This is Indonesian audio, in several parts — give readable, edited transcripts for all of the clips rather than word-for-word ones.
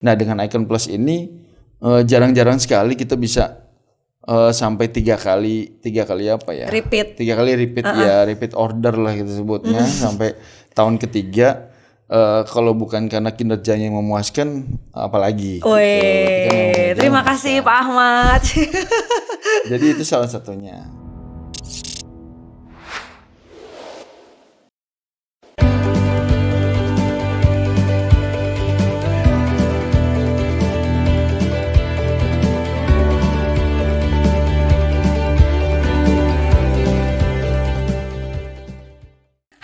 Nah dengan Icon Plus ini jarang-jarang sekali kita bisa sampai tiga kali apa ya? Repeat. 3 kali repeat ya, repeat order lah kita sebutnya sampai tahun ketiga. Kalau bukan karena kinerjanya yang memuaskan, apalagi. Wih, terima kasih Pak Ahmad. Jadi itu salah satunya.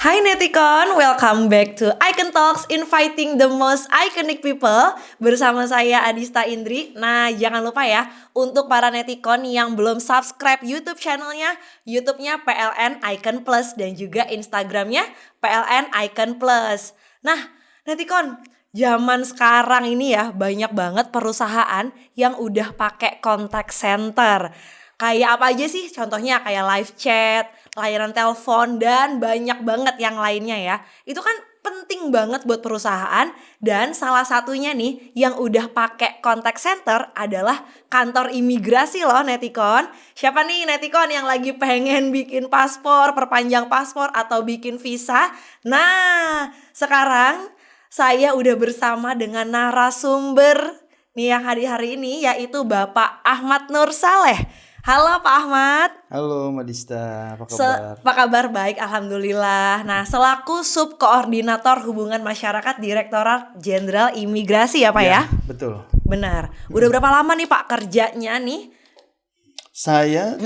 Hai Neticon, welcome back to Icon Talks, inviting the most iconic people. Bersama saya Adista Indri. Nah jangan lupa ya, untuk para Neticon yang belum subscribe YouTube channelnya, YouTube-nya PLN Icon Plus dan juga Instagramnya PLN Icon Plus. Nah Neticon, zaman sekarang ini ya banyak banget perusahaan yang udah pakai contact center. Kayak apa aja sih? Contohnya kayak live chat, layanan telepon, dan banyak banget yang lainnya ya. Itu kan penting banget buat perusahaan. Dan salah satunya nih yang udah pakai contact center adalah kantor imigrasi loh Neticon. Siapa nih Neticon yang lagi pengen bikin paspor, perpanjang paspor, atau bikin visa? Nah sekarang saya udah bersama dengan narasumber nih yang hari ini, yaitu Bapak Ahmad Nur Saleh. Halo Pak Ahmad. Halo Madista, apa kabar? Apa kabar? Baik, alhamdulillah. Nah, selaku Subkoordinator Hubungan Masyarakat Direktorat Jenderal Imigrasi ya Pak ya? Betul. Benar. Udah berapa lama nih Pak kerjanya nih? Saya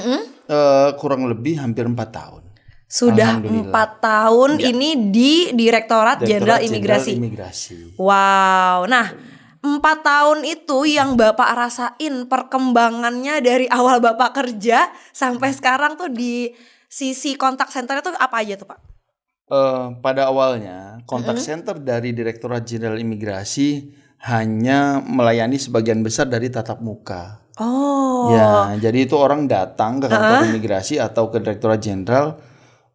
kurang lebih hampir 4 tahun. Sudah 4 tahun ini di Direktorat Jenderal Imigrasi. Wow. Nah 4 tahun itu yang Bapak rasain perkembangannya dari awal Bapak kerja sampai sekarang tuh di sisi kontak center itu apa aja tuh Pak? Pada awalnya kontak center dari Direktorat Jenderal Imigrasi hanya melayani sebagian besar dari tatap muka. Oh. Ya, jadi itu orang datang ke kantor imigrasi atau ke Direktorat Jenderal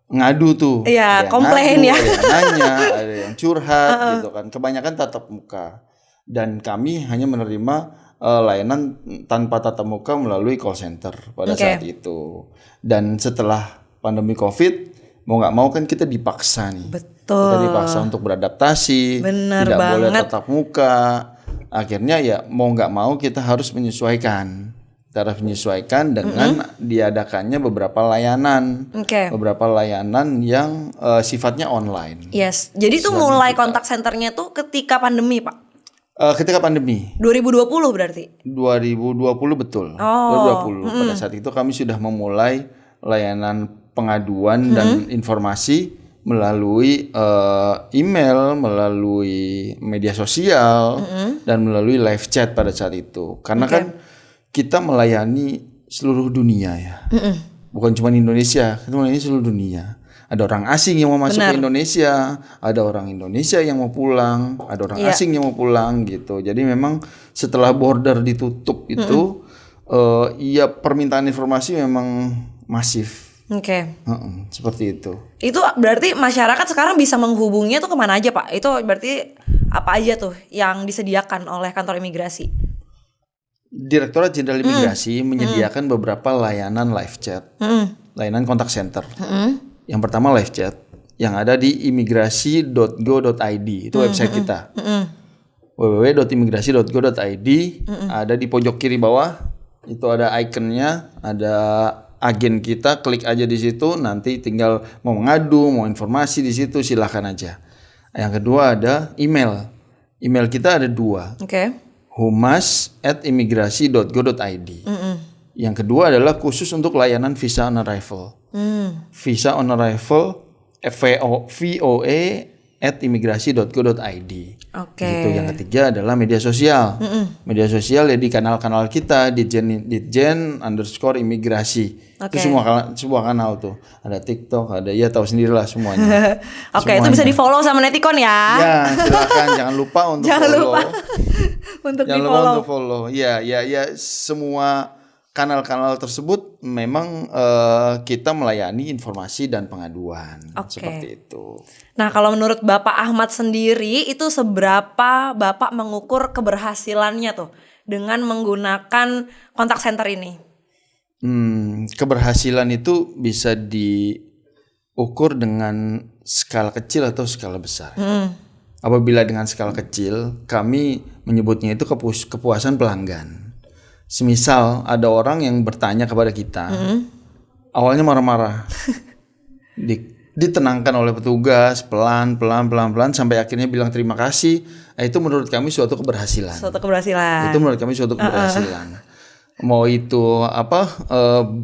ngadu tuh. Iya, komplain ya. Ada yang nanya, ada yang curhat gitu kan. Kebanyakan tatap muka. Dan kami hanya menerima layanan tanpa tatap muka melalui call center pada saat itu. Dan setelah pandemi COVID, mau nggak mau kan kita dipaksa nih. Betul. Kita dipaksa untuk beradaptasi. Bener tidak banget. boleh tatap muka. Akhirnya ya mau nggak mau kita harus menyesuaikan. Kita harus menyesuaikan dengan diadakannya beberapa layanan. Beberapa layanan yang sifatnya online. Yes. Jadi tuh mulai kontak centernya tuh ketika pandemi Pak? Ketika pandemi 2020 berarti? 2020 betul. 2020 pada saat itu kami sudah memulai layanan pengaduan dan informasi melalui email, melalui media sosial dan melalui live chat pada saat itu. Karena kan kita melayani seluruh dunia ya. Bukan cuma Indonesia, kita melayani seluruh dunia. Ada orang asing yang mau masuk ke Indonesia, ada orang Indonesia yang mau pulang, ada orang asing yang mau pulang gitu. Jadi memang setelah border ditutup itu, ya permintaan informasi memang masif. Seperti itu. Itu berarti masyarakat sekarang bisa menghubunginya tuh kemana aja Pak? Itu berarti apa aja tuh yang disediakan oleh kantor imigrasi? Direktorat Jenderal Imigrasi menyediakan beberapa layanan live chat, layanan kontak center. Yang pertama live chat yang ada di imigrasi.go.id, itu website kita. www.imigrasi.go.id, ada di pojok kiri bawah itu ada ikonnya, ada agen kita, klik aja di situ, nanti tinggal mau mengadu, mau informasi di situ silahkan aja. Yang kedua ada email. Email kita ada 2. humas@imigrasi.go.id. Yang kedua adalah khusus untuk layanan visa on arrival. Visa on arrival VOA@imigrasi.go.id. Gitu. Yang ketiga adalah media sosial. Media sosial ya di kanal-kanal kita @ditjen_imigrasi. Itu semua kanal tuh. Ada TikTok, ada ya tahu sendirilah semuanya. Itu bisa di-follow sama Neticon ya. Ya, silakan jangan lupa untuk follow. Untuk jangan di-follow. lupa untuk follow. Ya, semua kanal-kanal tersebut memang kita melayani informasi dan pengaduan seperti itu. Nah, kalau menurut Bapak Ahmad sendiri itu seberapa Bapak mengukur keberhasilannya tuh dengan menggunakan kontak center ini? Keberhasilan itu bisa diukur dengan skala kecil atau skala besar. Apabila dengan skala kecil, kami menyebutnya itu kepuasan pelanggan. Semisal ada orang yang bertanya kepada kita, awalnya marah-marah, ditenangkan oleh petugas pelan sampai akhirnya bilang terima kasih. Itu menurut kami suatu keberhasilan. Itu menurut kami suatu keberhasilan. Mau itu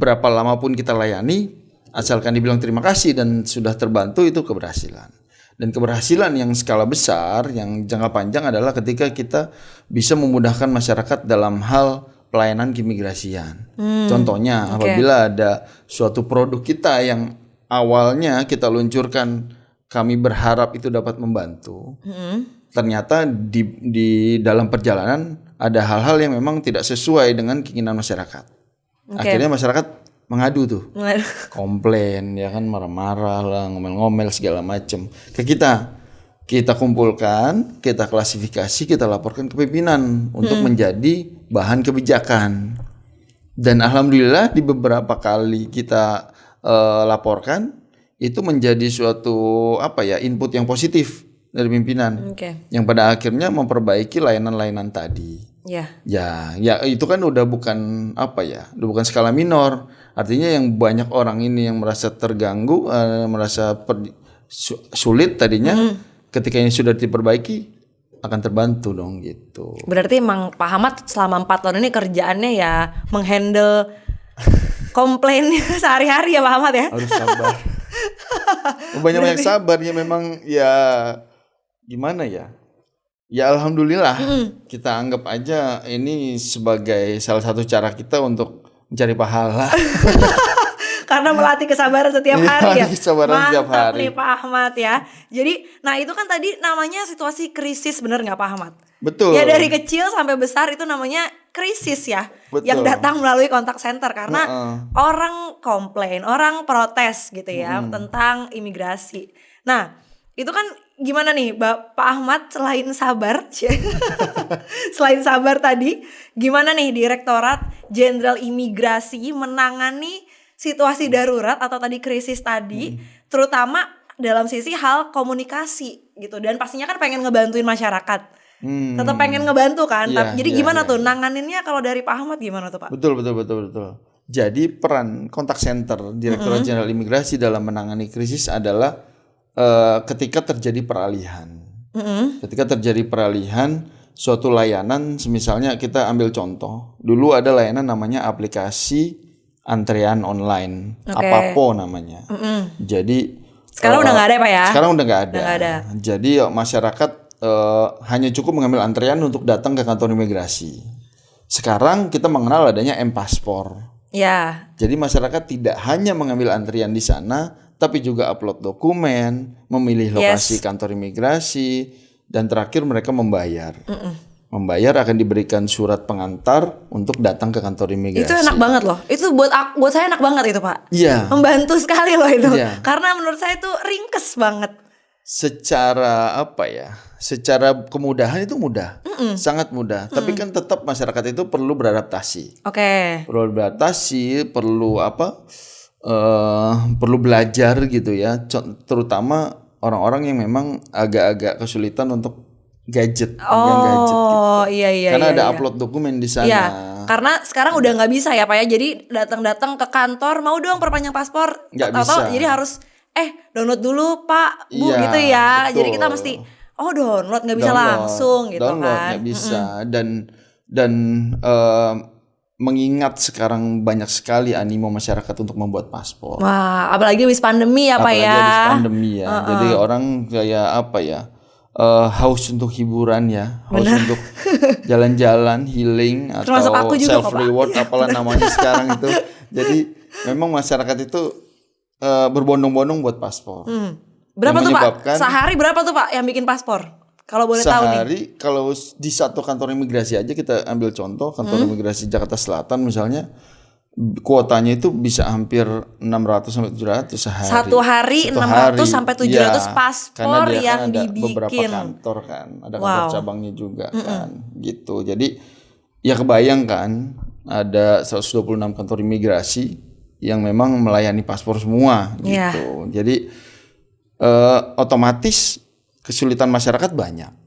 berapa lama pun kita layani, asalkan dibilang terima kasih dan sudah terbantu, itu keberhasilan. Dan keberhasilan yang skala besar, yang jangka panjang adalah ketika kita bisa memudahkan masyarakat dalam hal pelayanan keimigrasian. Contohnya, apabila ada suatu produk kita yang awalnya kita luncurkan, kami berharap itu dapat membantu. Ternyata di dalam perjalanan ada hal-hal yang memang tidak sesuai dengan keinginan masyarakat. Akhirnya masyarakat mengadu tuh, komplain, ya kan, marah-marah lah, ngomel-ngomel segala macam ke kita. Kita kumpulkan, kita klasifikasi, kita laporkan ke pimpinan untuk menjadi bahan kebijakan. Dan alhamdulillah di beberapa kali kita laporkan, itu menjadi suatu input yang positif dari pimpinan, yang pada akhirnya memperbaiki layanan-layanan tadi. Ya itu kan udah bukan udah bukan skala minor. Artinya yang banyak orang ini yang merasa terganggu, merasa sulit tadinya. Ketika ini sudah diperbaiki, akan terbantu dong gitu. Berarti emang Pak Ahmad selama 4 tahun ini kerjaannya ya menghandle komplain sehari-hari ya Pak Ahmad ya? Harus sabar. Banyak sabar ya, memang ya gimana ya? Ya alhamdulillah, kita anggap aja ini sebagai salah satu cara kita untuk mencari pahala. Karena melatih kesabaran setiap hari ya. Mantap nih Pak Ahmad ya. Jadi, nah itu kan tadi namanya situasi krisis, bener nggak Pak Ahmad? Betul. Ya dari kecil sampai besar itu namanya krisis ya. Betul. Yang datang melalui kontak center karena orang komplain, orang protes gitu ya tentang imigrasi. Nah itu kan gimana nih Pak Ahmad selain sabar, selain sabar tadi, gimana nih Direktorat Jenderal Imigrasi menangani situasi darurat atau tadi krisis tadi, terutama dalam sisi hal komunikasi gitu, dan pastinya kan pengen ngebantuin masyarakat, tetap pengen ngebantu kan. Jadi gimana tuh nanganinnya kalau dari Pak Ahmad gimana tuh Pak? Betul. Jadi peran kontak center Direktorat Jenderal Imigrasi dalam menangani krisis adalah ketika terjadi peralihan. Ketika terjadi peralihan suatu layanan, misalnya kita ambil contoh, dulu ada layanan namanya aplikasi antrean online, Apapo namanya. Jadi sekarang udah nggak ada Pak ya? Sekarang udah nggak ada. Jadi masyarakat hanya cukup mengambil antrean untuk datang ke kantor imigrasi. Sekarang kita mengenal adanya M-Paspor. Ya. Jadi masyarakat tidak hanya mengambil antrian di sana, tapi juga upload dokumen, memilih lokasi kantor imigrasi, dan terakhir mereka membayar. Membayar akan diberikan surat pengantar untuk datang ke kantor imigrasi. Itu enak banget loh. Itu buat saya enak banget itu Pak. Iya. Membantu sekali loh itu. Iya. Karena menurut saya itu ringkes banget. Secara secara kemudahan itu mudah, sangat mudah. Tapi kan tetap masyarakat itu perlu beradaptasi. Perlu beradaptasi, perlu perlu belajar gitu ya. Terutama orang-orang yang memang agak-agak kesulitan untuk gadget, gadget gitu. Iya. Karena ada upload dokumen di sana. Iya, karena sekarang udah nggak bisa ya Pak ya. Jadi datang ke kantor, mau dong perpanjang paspor, nggak bisa. Jadi harus download dulu Pak, Bu, gitu ya. Betul. Jadi kita mesti download, nggak bisa langsung gitu download, kan. Nggak bisa. Dan mengingat sekarang banyak sekali animo masyarakat untuk membuat paspor. Wah, apalagi habis pandemi ya Pak ya. Apalagi habis pandemi ya. Jadi orang kayak haus untuk hiburan ya, haus untuk jalan-jalan, healing, atau self reward, apalah namanya sekarang itu. Jadi memang masyarakat itu berbondong-bondong buat paspor. Berapa tuh Pak? Sehari berapa tuh Pak yang bikin paspor? Kalau boleh tahu nih. Sehari kalau di satu kantor imigrasi aja, kita ambil contoh kantor imigrasi Jakarta Selatan misalnya, kuotanya itu bisa hampir 600 sampai 700 sehari. Satu hari 600 sampai 700 ya, paspor karena dia yang kan ada dibikin. beberapa kantor kan, ada kantor cabangnya juga kan, gitu. Jadi ya kebayang kan, ada 126 kantor imigrasi yang memang melayani paspor semua gitu. Jadi otomatis kesulitan masyarakat banyak.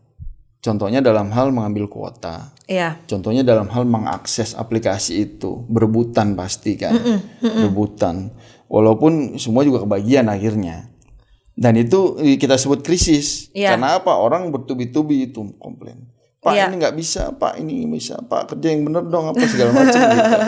Contohnya dalam hal mengambil kuota. Contohnya dalam hal mengakses aplikasi itu, berebutan pasti kan, berebutan. Walaupun semua juga kebagian akhirnya. Dan itu kita sebut krisis. Karena apa? Orang bertubi-tubi itu komplain. Pak ini nggak bisa, Pak ini bisa, Pak kerja yang bener dong, apa segala macam gitu.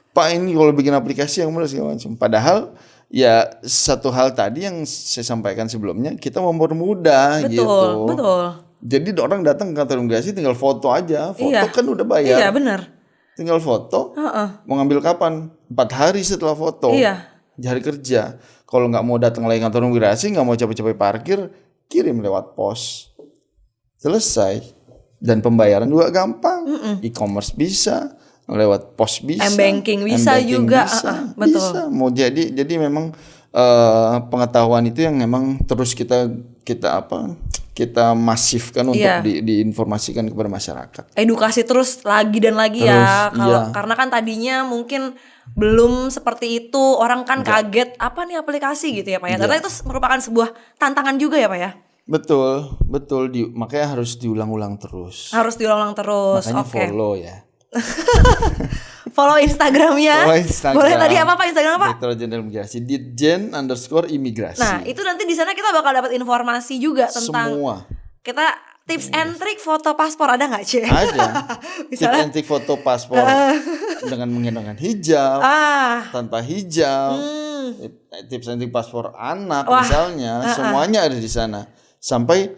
Pak ini kalau bikin aplikasi yang bener segala macam. Padahal ya satu hal tadi yang saya sampaikan sebelumnya, kita mempermudah gitu. Betul. Jadi orang datang ke kantor imigrasi tinggal foto aja, foto kan udah bayar. Iya benar. Tinggal foto, mau ngambil kapan? 4 hari setelah foto, hari kerja. Kalau nggak mau datang lagi kantor imigrasi, nggak mau capek-capek parkir, kirim lewat pos. Selesai. Dan pembayaran juga gampang. E-commerce bisa, lewat pos bisa. M-banking bisa juga. Betul. Bisa. Mau jadi memang pengetahuan itu yang memang terus kita masifkan untuk diinformasikan kepada masyarakat. Edukasi terus lagi dan lagi ya. Karena kan tadinya mungkin belum seperti itu, orang kan kaget apa nih aplikasi gitu ya Pak ya. Ternyata itu merupakan sebuah tantangan juga ya Pak ya. Betul. Makanya harus diulang-ulang terus. Makanya follow ya. Follow Instagramnya. Boleh tadi apa Pak Instagram Pak? Direktorat Jenderal Imigrasi, Ditjen_Imigrasi. Nah itu nanti di sana kita bakal dapat informasi juga tentang semua. Kita tips and trick foto paspor ada nggak Cek? Ada. Tips and trick foto paspor dengan menggunakan hijab, tanpa hijab, tips and trick paspor anak misalnya, semuanya ada di sana. Sampai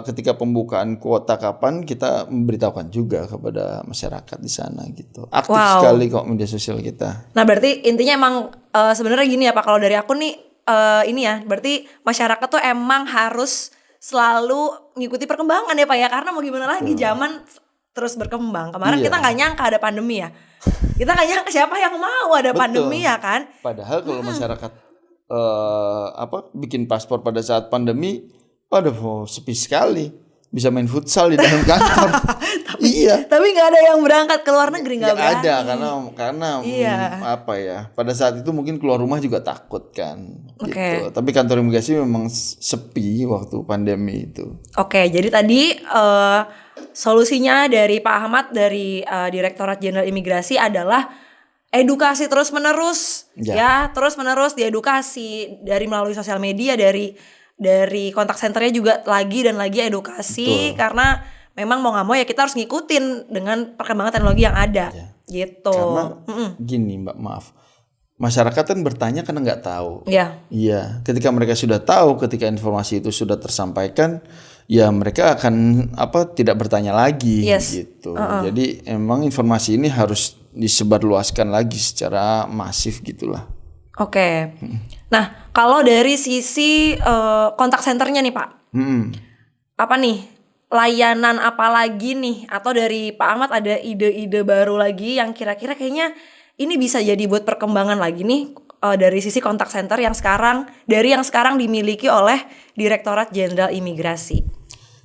ketika pembukaan kuota kapan kita memberitahukan juga kepada masyarakat di sana gitu. Aktif sekali kok media sosial kita. Nah berarti intinya emang sebenarnya gini ya Pak, kalau dari aku nih ini ya, berarti masyarakat tuh emang harus selalu mengikuti perkembangan ya Pak ya, karena mau gimana lagi zaman terus berkembang. Kemarin kita nggak nyangka ada pandemi ya. Kita nggak nyangka siapa yang mau ada pandemi ya kan. Padahal kalau masyarakat bikin paspor pada saat pandemi, waduh sepi sekali, bisa main futsal di dalam kantor. Tapi nggak ada yang berangkat ke luar negeri, nggak berani. Ada karena pada saat itu mungkin keluar rumah juga takut kan. Gitu. Tapi kantor imigrasi memang sepi waktu pandemi itu. Jadi tadi solusinya dari Pak Ahmad dari Direktorat Jenderal Imigrasi adalah edukasi terus menerus terus menerus diedukasi dari melalui sosial media, dari kontak senternya juga lagi dan lagi edukasi. Karena memang mau nggak mau ya kita harus ngikutin dengan perkembangan teknologi yang ada gitu. Karena gini Mbak, maaf, masyarakat kan bertanya karena nggak tahu. Iya. Ketika mereka sudah tahu, ketika informasi itu sudah tersampaikan, ya mereka akan tidak bertanya lagi gitu. Jadi emang informasi ini harus disebarluaskan lagi secara masif gitulah. Nah, kalau dari sisi kontak senternya nih Pak, apa nih layanan apa lagi nih? Atau dari Pak Ahmad ada ide-ide baru lagi yang kira-kira kayaknya ini bisa jadi buat perkembangan lagi nih dari sisi kontak center yang sekarang dimiliki oleh Direktorat Jenderal Imigrasi?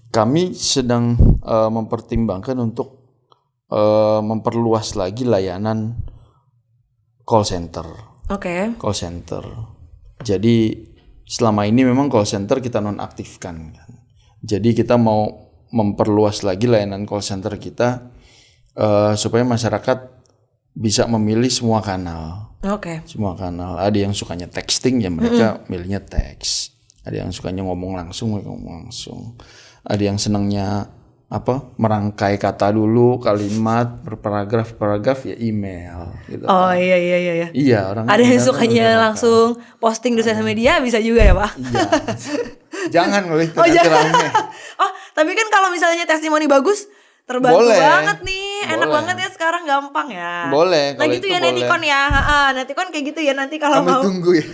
Kami sedang mempertimbangkan untuk memperluas lagi layanan call center. Call center. Jadi selama ini memang call center kita nonaktifkan kan. Jadi kita mau memperluas lagi layanan call center kita supaya masyarakat bisa memilih semua kanal. Semua kanal. Ada yang sukanya texting ya mereka milihnya teks. Ada yang sukanya ngomong langsung mereka ngomong langsung. Ada yang senangnya merangkai kata dulu, kalimat berparagraf ya email gitu. Iya. Iya, orang ada yang sukanya langsung posting di sosial media, bisa juga ya Pak. Iya. Jangan ngelihat nanti rame. Tapi kan kalau misalnya testimoni bagus, terbantu banget nih. Enak banget ya sekarang, gampang ya. Boleh. Nah gitu ya Netikon ya. Netikon kayak gitu ya nanti kalau mau. Kami tunggu ya.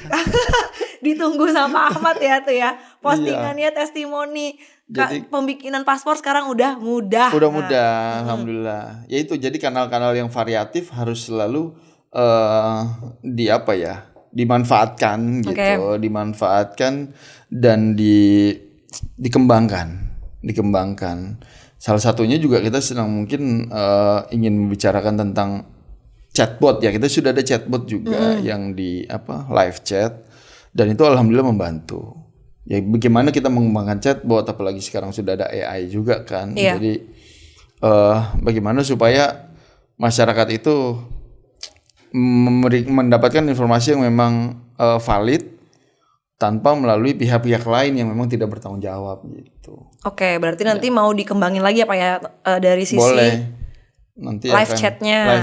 Ditunggu sama Ahmad ya tuh ya. Postingannya testimoni. Jadi, pembikinan paspor sekarang udah mudah. Udah mudah, alhamdulillah. Ya itu, jadi kanal-kanal yang variatif harus selalu di apa ya, dimanfaatkan gitu, Oke. dimanfaatkan dan dikembangkan. Salah satunya juga kita sedang mungkin ingin membicarakan tentang chatbot ya. Kita sudah ada chatbot juga yang di live chat, dan itu alhamdulillah membantu. Ya bagaimana kita mengembangkan chatbot, apalagi sekarang sudah ada AI juga kan. Iya. Jadi bagaimana supaya masyarakat itu mendapatkan informasi yang memang valid tanpa melalui pihak-pihak lain yang memang tidak bertanggung jawab gitu. Oke, berarti nanti mau dikembangin lagi apa ya dari sisi Boleh. Nanti live chatnya.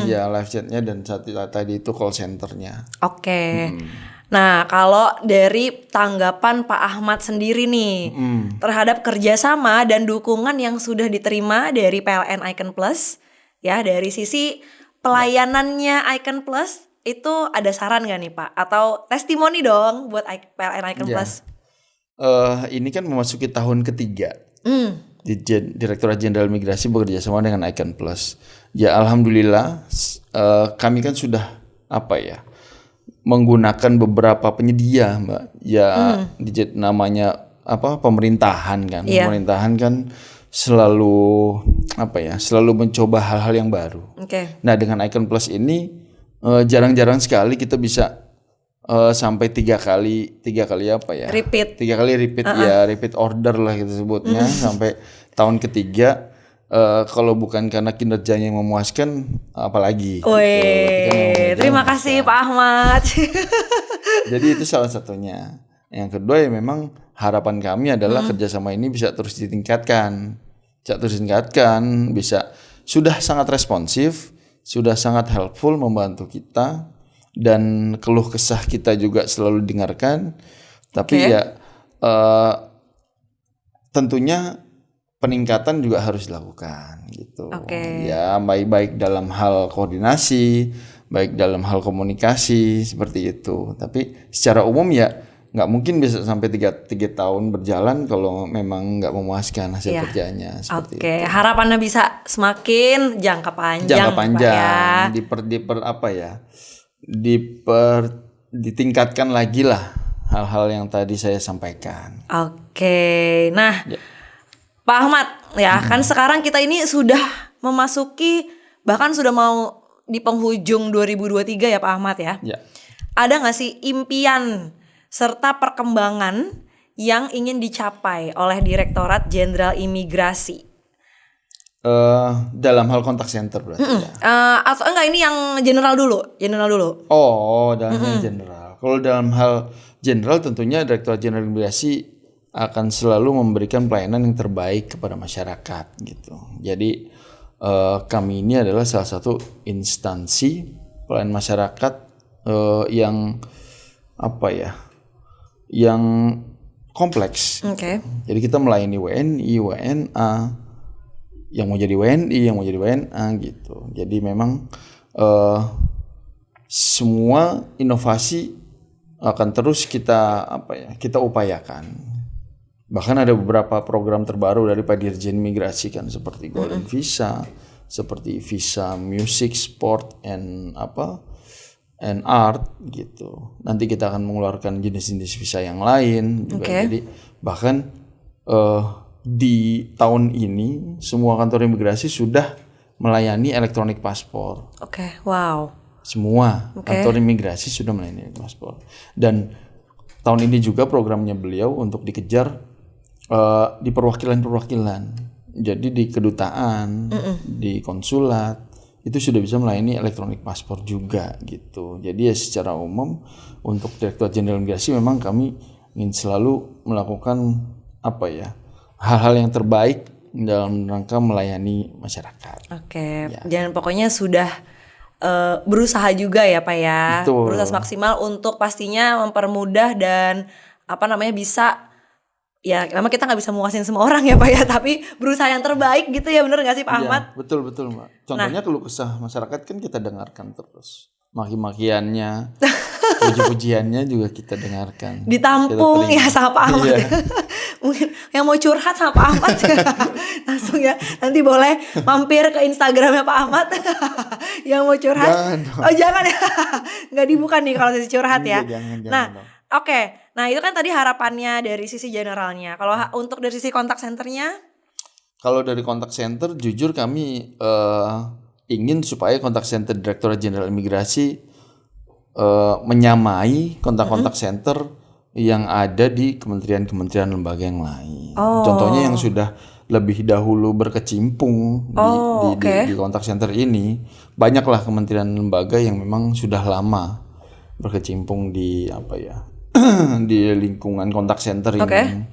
Ya live chatnya, dan tadi itu call centernya. Oke. Nah, kalau dari tanggapan Pak Ahmad sendiri nih terhadap kerjasama dan dukungan yang sudah diterima dari PLN Icon Plus, ya dari sisi pelayanannya Icon Plus, itu ada saran gak nih Pak? Atau testimoni dong buat PLN Icon Ya. Plus? Ini kan memasuki tahun ketiga. Direktorat Jenderal Migrasi bekerja sama dengan Icon Plus. Ya alhamdulillah kami kan sudah menggunakan beberapa penyedia, Mbak. Ya namanya pemerintahan kan. Iya. Pemerintahan kan selalu selalu mencoba hal-hal yang baru. Oke. Nah, dengan Icon Plus ini jarang-jarang sekali kita bisa sampai tiga kali Repeat. repeat order lah kita sebutnya sampai tahun ketiga. Kalau bukan karena kinerjanya yang memuaskan, apalagi gitu. Kita memang Terima kasih Pak Ahmad. Jadi itu salah satunya. Yang kedua ya memang harapan kami adalah kerjasama ini bisa terus ditingkatkan, bisa sudah sangat responsif, sudah sangat helpful membantu kita, dan keluh kesah kita juga selalu dengarkan. Tapi ya tentunya peningkatan juga harus dilakukan gitu. Ya baik dalam hal koordinasi, baik dalam hal komunikasi seperti itu. Tapi secara umum ya nggak mungkin bisa sampai tiga tahun berjalan kalau memang nggak memuaskan hasil kerjanya seperti itu. Harapannya bisa semakin jangka panjang, Pak ya. Ditingkatkan lagi lah hal-hal yang tadi saya sampaikan. Nah, Pak Ahmad ya, kan sekarang kita ini sudah memasuki, bahkan sudah mau di penghujung 2023 ya Pak Ahmad ya. Ada nggak sih impian serta perkembangan yang ingin dicapai oleh Direktorat Jenderal Imigrasi? Dalam hal kontak center berarti ya. Atau enggak, ini yang general dulu. Oh, dalam hal general. Kalau dalam hal general tentunya Direktorat Jenderal Imigrasi akan selalu memberikan pelayanan yang terbaik kepada masyarakat gitu. Jadi kami ini adalah salah satu instansi pelayanan masyarakat yang yang kompleks. Jadi kita melayani WNI, WNA, yang mau jadi WNI, yang mau jadi WNA gitu. Jadi memang semua inovasi akan terus kita upayakan. Bahkan ada beberapa program terbaru dari Pak Dirjen Migrasi kan, seperti Golden Visa, seperti visa music, sport, and art gitu. Nanti kita akan mengeluarkan jenis-jenis visa yang lain juga. Jadi bahkan di tahun ini semua kantor imigrasi sudah melayani elektronik paspor. Semua kantor imigrasi sudah melayani paspor. Dan tahun ini juga programnya beliau untuk dikejar di perwakilan. Jadi di kedutaan, di konsulat itu sudah bisa melayani elektronik paspor juga gitu. Jadi ya secara umum untuk Direktorat Jenderal Imigrasi memang kami ingin selalu melakukan hal-hal yang terbaik dalam rangka melayani masyarakat. Dan pokoknya sudah berusaha juga ya Pak ya. Betul. Berusaha maksimal untuk pastinya mempermudah dan bisa. Ya, memang kita nggak bisa memuasin semua orang ya Pak ya, tapi berusaha yang terbaik gitu ya, bener nggak sih Pak Ahmad? Betul Mbak. Contohnya keluh kesah masyarakat kan kita dengarkan terus, maki-makiannya, puji-pujiannya juga kita dengarkan. Ditampung ya sama Pak Ahmad. Mungkin yang mau curhat sama Pak Ahmad langsung ya, nanti boleh mampir ke Instagramnya Pak Ahmad. Yang mau curhat, jangan ya, nggak dibuka nih kalau sesi curhat ya. Nah, oke. Nah itu kan tadi harapannya dari sisi generalnya. Kalau untuk dari sisi kontak centernya? Kalau dari kontak center, jujur kami ingin supaya kontak center Direktorat Jenderal Imigrasi menyamai kontak-kontak center yang ada di kementerian-kementerian lembaga yang lain. Contohnya yang sudah lebih dahulu berkecimpung di kontak center ini, banyaklah kementerian lembaga yang memang sudah lama berkecimpung di di lingkungan kontak center ini.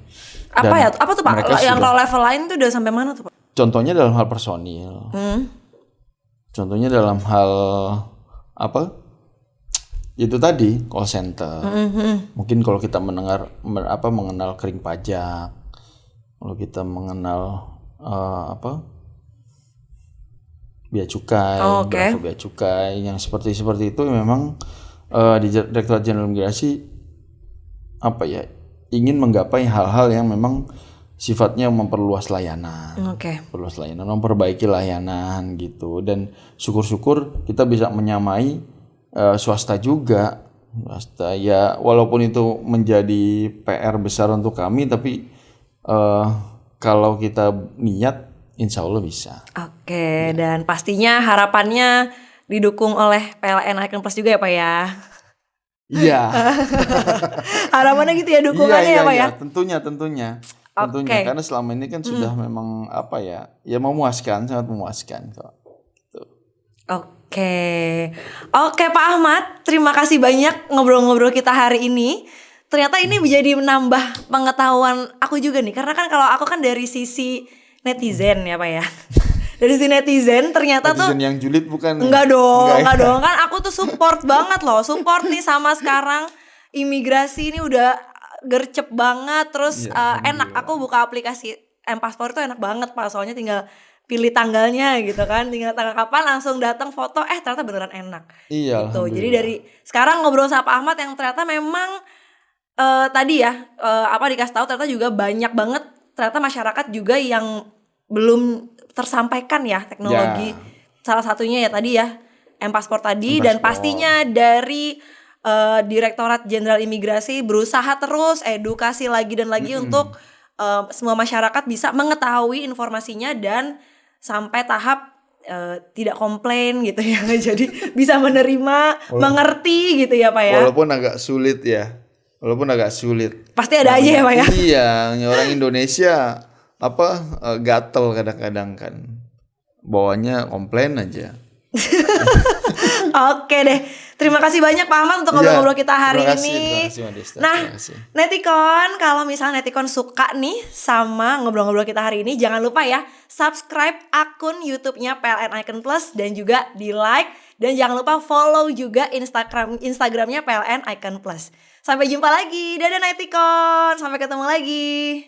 Apa tuh Pak? Yang kalau level lain tuh udah sampai mana tuh Pak? Contohnya dalam hal personil. Contohnya dalam hal itu tadi call center. Mungkin kalau kita mengenal kering pajak, kalau kita mengenal bea cukai, berapa bea cukai, yang seperti itu memang di Direktorat Jenderal Imigrasi ingin menggapai hal-hal yang memang sifatnya memperluas layanan, memperbaiki layanan gitu. Dan syukur-syukur kita bisa menyamai swasta juga. Swasta ya, walaupun itu menjadi PR besar untuk kami, tapi kalau kita niat, insya Allah bisa. Dan pastinya harapannya didukung oleh PLN Icon Plus juga ya Pak ya? Iya. Harapannya gitu ya, dukungannya ya Pak ya? Tentunya. Karena selama ini kan sudah memang memuaskan, sangat memuaskan kok. Gitu. Oke Pak Ahmad, terima kasih banyak ngobrol-ngobrol kita hari ini. Ternyata ini menjadi menambah pengetahuan aku juga nih, karena kan kalau aku kan dari sisi netizen ya Pak ya. Dari sisi netizen ternyata netizen yang julid bukan? Enggak dong. Kan aku tuh support banget loh. Support nih sama sekarang imigrasi ini udah gercep banget. Terus enak, aku buka aplikasi M-Paspor itu enak banget Pak. Soalnya tinggal pilih tanggalnya gitu kan, tinggal tanggal kapan langsung datang foto, ternyata beneran enak. Iya. Gitu. Jadi dari sekarang ngobrol sama Pak Ahmad yang ternyata memang tadi ya dikasih tahu ternyata juga banyak banget ternyata masyarakat juga yang belum tersampaikan ya teknologi. Salah satunya ya tadi ya M-Paspor tadi. Dan pastinya dari Direktorat Jenderal Imigrasi berusaha terus edukasi lagi dan lagi untuk semua masyarakat bisa mengetahui informasinya dan sampai tahap tidak komplain gitu ya. Jadi bisa menerima, mengerti gitu ya Pak ya. Walaupun agak sulit. Pasti ada aja ya Pak ya. Iya, orang Indonesia gatel kadang-kadang kan. Bawanya komplain aja. Oke deh. Terima kasih banyak Pak Ahmad untuk ngobrol-ngobrol kita hari ini. Terima kasih, nah, Netikon, kalau misalnya Netikon suka nih sama ngobrol-ngobrol kita hari ini, jangan lupa ya subscribe akun YouTube-nya PLN Icon Plus dan juga di like, dan jangan lupa follow juga Instagramnya PLN Icon Plus. Sampai jumpa lagi. Dadah Netikon. Sampai ketemu lagi.